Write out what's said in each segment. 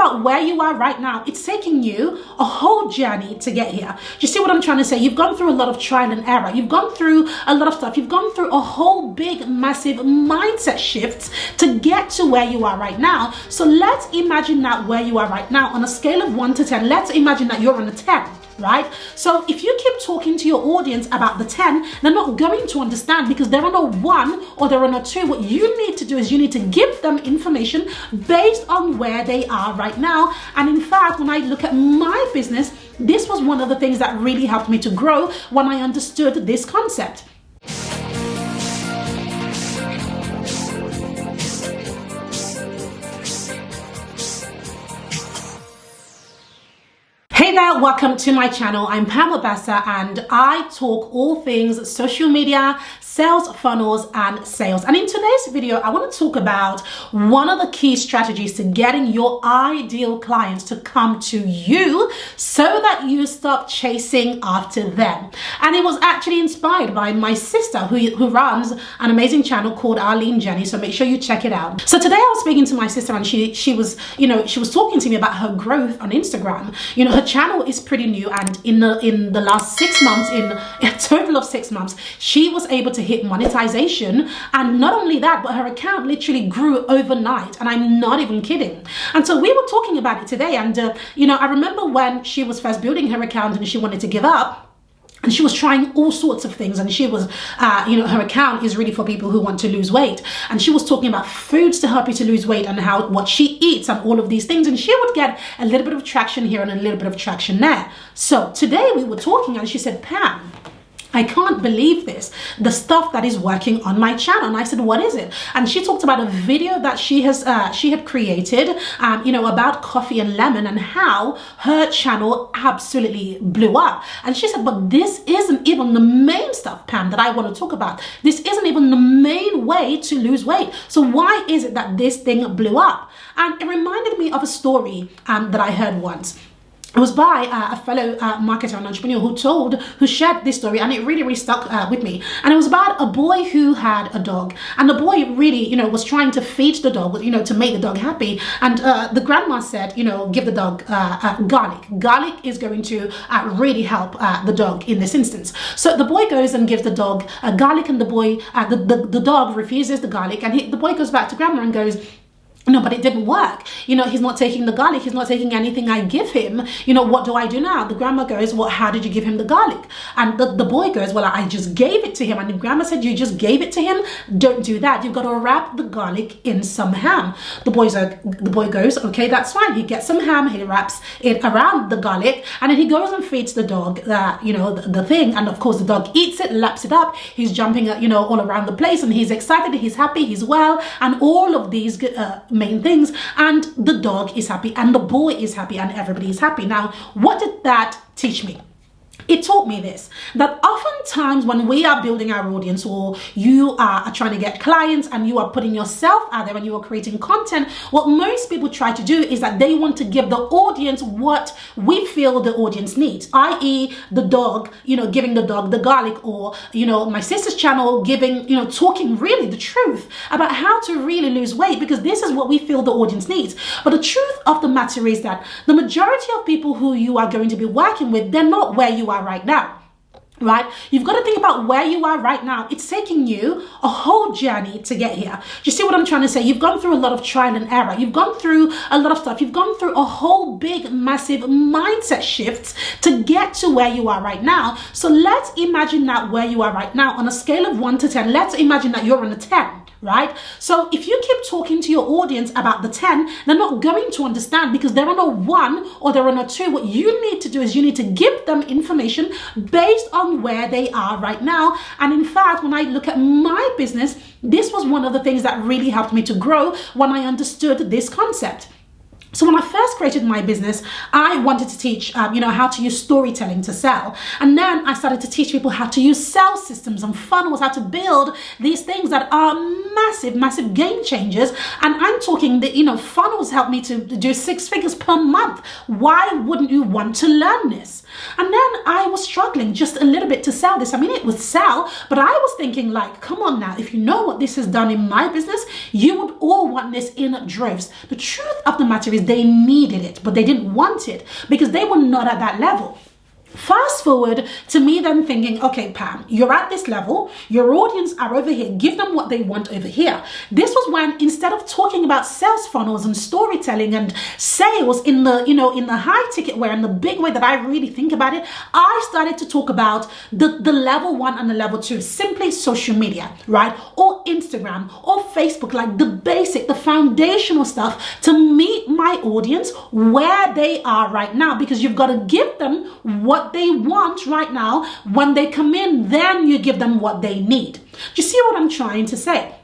about where you are right now, it's taking you a whole journey to get here. Do you see what I'm trying to say? You've gone through a lot of trial and error. You've gone through a lot of stuff. You've gone through a whole big, massive mindset shifts to get to where you are right now. So let's imagine that where you are right now on a scale of 1 to 10. Let's imagine that you're on a 10. Right? So if you keep talking to your audience about the 10, they're not going to understand because they're on a 1 or they're on a 2. What you need to do is you need to give them information based on where they are right now. And in fact, when I look at my business, this was one of the things that really helped me to grow when I understood this concept. Hey there, welcome to my channel. I'm Pam Obasa and I talk all things social media, sales funnels and sales. And in today's video, I want to talk about one of the key strategies to getting your ideal clients to come to you so that you stop chasing after them. And it was actually inspired by my sister who runs an amazing channel called Arlene Jenny. So make sure you check it out. So today I was speaking to my sister and she was talking to me about her growth on Instagram. Her channel is pretty new, and in the last 6 months, in a total of 6 months, she was able to hit monetization. And not only that, but her account literally grew overnight, and I'm not even kidding. And so we were talking about it today, and I remember when she was first building her account and she wanted to give up. And she was trying all sorts of things, and she was, her account is really for people who want to lose weight. And she was talking about foods to help you to lose weight and what she eats and all of these things. And she would get a little bit of traction here and a little bit of traction there. So today we were talking and she said, Pam, I can't believe this, the stuff that is working on my channel. And I said, what is it? And she talked about a video that she had created, about coffee and lemon and how her channel absolutely blew up. And she said, but this isn't even the main stuff, Pam, that I want to talk about. This isn't even the main way to lose weight. So why is it that this thing blew up? And it reminded me of a story that I heard once. It was by a fellow marketer and entrepreneur who shared this story, and it really stuck with me. And it was about a boy who had a dog, and the boy really, was trying to feed the dog, to make the dog happy. And the grandma said, give the dog garlic. Garlic is going to really help the dog in this instance. So the boy goes and gives the dog garlic, and the dog refuses the garlic, and the boy goes back to grandma and goes, no, but it didn't work. He's not taking the garlic. He's not taking anything I give him. What do I do now? The grandma goes, well, how did you give him the garlic? And the boy goes, well, I just gave it to him. And the grandma said, you just gave it to him? Don't do that. You've got to wrap the garlic in some ham. The boy goes, okay, that's fine. He gets some ham. He wraps it around the garlic. And then he goes and feeds the dog, the thing. And of course, the dog eats it, laps it up. He's jumping, all around the place. And he's excited. He's happy. He's well. And all of these main things, and the dog is happy and the boy is happy and everybody is happy. Now, what did that teach me? It taught me this, that oftentimes when we are building our audience, or you are trying to get clients and you are putting yourself out there and you are creating content, what most people try to do is that they want to give the audience what we feel the audience needs, i.e. the dog, giving the dog the garlic, or, my sister's channel giving, talking really the truth about how to really lose weight, because this is what we feel the audience needs. But the truth of the matter is that the majority of people who you are going to be working with, they're not where you are right now. Right? You've got to think about where you are right now. It's taking you a whole journey to get here. Do you see what I'm trying to say? You've gone through a lot of trial and error. You've gone through a lot of stuff. You've gone through a whole big, massive mindset shifts to get to where you are right now. So let's imagine that where you are right now on a scale of 1 to 10. Let's imagine that you're on a 10. Right? So if you keep talking to your audience about the 10, they're not going to understand because they're on a 1 or they're on a 2. What you need to do is you need to give them information based on where they are right now. And in fact, when I look at my business, this was one of the things that really helped me to grow when I understood this concept. So when I first created my business, I wanted to teach, how to use storytelling to sell. And then I started to teach people how to use sales systems and funnels, how to build these things that are massive, massive game changers. And I'm talking that, funnels help me to do 6 figures per month. Why wouldn't you want to learn this? And then I was struggling just a little bit to sell this. I mean, it would sell, but I was thinking like, come on now, if you know what this has done in my business, you would all want this in droves. The truth of the matter is is they needed it, but they didn't want it because they were not at that level. Fast forward to me then thinking, okay, Pam, you're at this level, your audience are over here, give them what they want over here. This was when, instead of talking about sales funnels and storytelling and sales in the, in the high ticket way, in the big way that I really think about it, I started to talk about the level 1 and the level 2, simply social media, right? Or Instagram or Facebook, like the basic, the foundational stuff to meet my audience where they are right now, because you've got to give them what they want right now. When they come in, then you give them what they need. Do you see what I'm trying to say?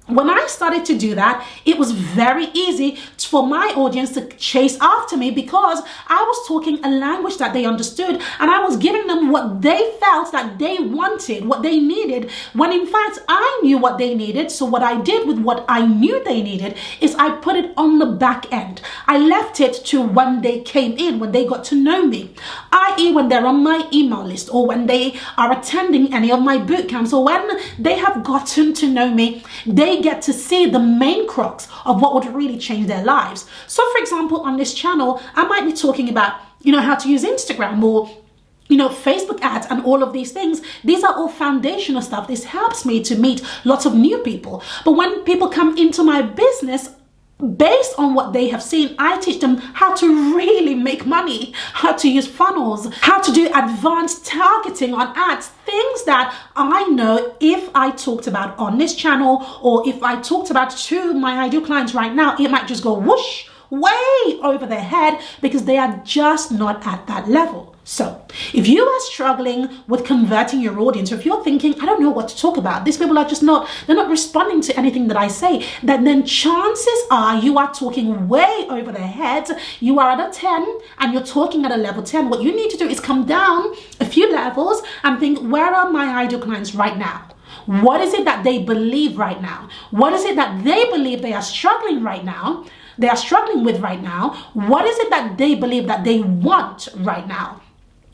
When I started to do that, it was very easy for my audience to chase after me because I was talking a language that they understood, and I was giving them what they felt that they wanted, what they needed, when in fact I knew what they needed. So what I did with what I knew they needed is I put it on the back end. I left it to when they came in, when they got to know me, i.e. when they're on my email list, or when they are attending any of my boot camps, or when they have gotten to know me, they get to see the main crux of what would really change their lives. So for example, on this channel, I might be talking about, how to use Instagram or Facebook ads and all of these things. These are all foundational stuff. This helps me to meet lots of new people. But when people come into my business, based on what they have seen, I teach them how to really make money, how to use funnels, how to do advanced targeting on ads, things that I know if I talked about on this channel, or if I talked about to my ideal clients right now, it might just go whoosh, way over their head, because they are just not at that level. So if you are struggling with converting your audience, or if you're thinking, I don't know what to talk about, these people are just they're not responding to anything that I say, then chances are you are talking way over their heads. You are at a 10 and you're talking at a level 10. What you need to do is come down a few levels and think, where are my ideal clients right now? What is it that they believe right now? What is it that they believe they are struggling right now? They are struggling with right now? What is it that they believe that they want right now?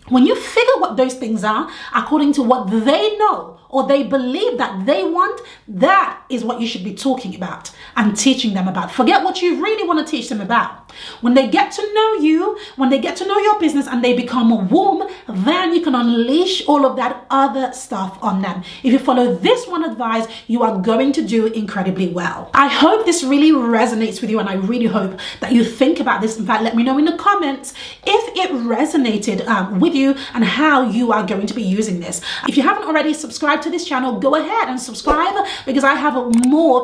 When you figure what those things are, according to what they know or they believe that they want, that is what you should be talking about and teaching them about. Forget what you really want to teach them about. When they get to know you, when they get to know your business and they become warm, then you can unleash all of that other stuff on them. If you follow this one advice, you are going to do incredibly well. I hope this really resonates with you, and I really hope that you think about this. In fact, let me know in the comments if it resonated with you and how you are going to be using this. If you haven't already subscribed to this channel, go ahead and subscribe, because I have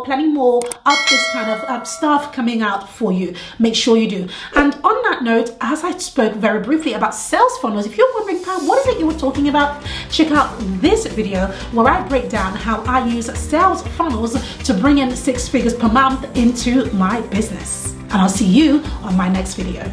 plenty more of this kind of stuff coming out for you. Make sure you do. And on that note, as I spoke very briefly about sales funnels, if you're wondering, Pam, what is it you were talking about? Check out this video where I break down how I use sales funnels to bring in 6 figures per month into my business. And I'll see you on my next video.